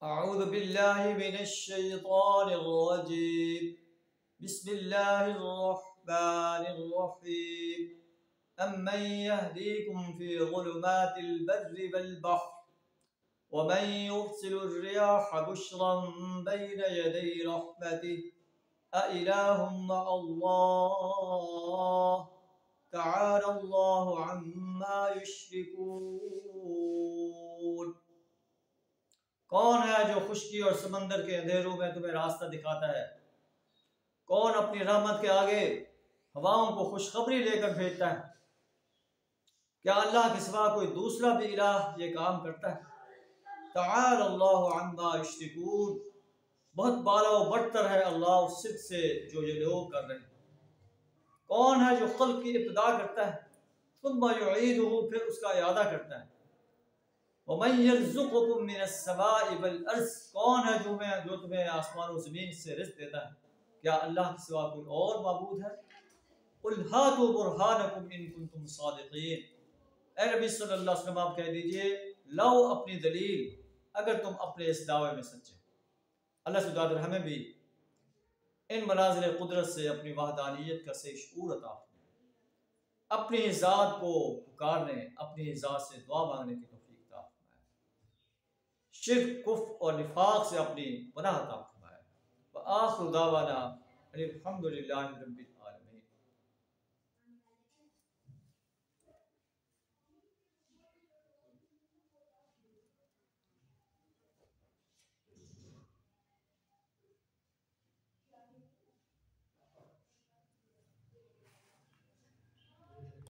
أعوذ بالله من الشيطان الرجيم. بسم الله الرحمن الرحيم. أمن يهديكم في ظلمات البر والبحر ومن يرسل الرياح بشرا بين يدي رحمته أإله مع الله تعالى الله عما يشركون. کون ہے جو خشکی اور سمندر کے اندھیروں میں تمہیں راستہ دکھاتا ہے؟ کون اپنی رحمت کے آگے ہواؤں کو خوشخبری لے کر بھیجتا ہے؟ کیا اللہ کے سوا کوئی دوسرا بھی الہ یہ کام کرتا ہے؟ تعالی اللہ عما یشرکون، بہت بالا و برتر ہے اللہ اس شرک سے جو یہ لوگ کر رہے ہیں۔ کون ہے جو خلق کی ابتدا کرتا ہے ثم یعیدہ، پھر اس کا اعادہ کرتا ہے؟ وَمَن يَرْزُقُكُم مِّنَ السَّمَاءِ وَالْأَرْضِ، کون ہے جو تمہیں آسمان و زمین سے رزق دیتا ہے؟ کیا اللہ کے سوا کوئی اور معبود ہے؟ قُلْ هَاتُوا بُرْهَانَكُمْ إِن كُنتُمْ صَادِقِينَ، اے نبی صلی اللہ علیہ وسلم آپ کہہ دیجئے لاؤ اپنی دلیل اگر تم اپنے اس دعوے میں سچے۔ اللہ سبحانہ ہمیں بھی ان مناظر قدرت سے اپنی وحدانیت کا صحیح شعور عطا فرمائے، اپنی ذات کو پکارنے، اپنی ذات سے دعا مانگنے کی توفیق عطا فرمائے، شرک کفر اور نفاق سے اپنی پناہ عطا فرمائے۔ وآخر دعوانا الحمد للہ رب العالمین۔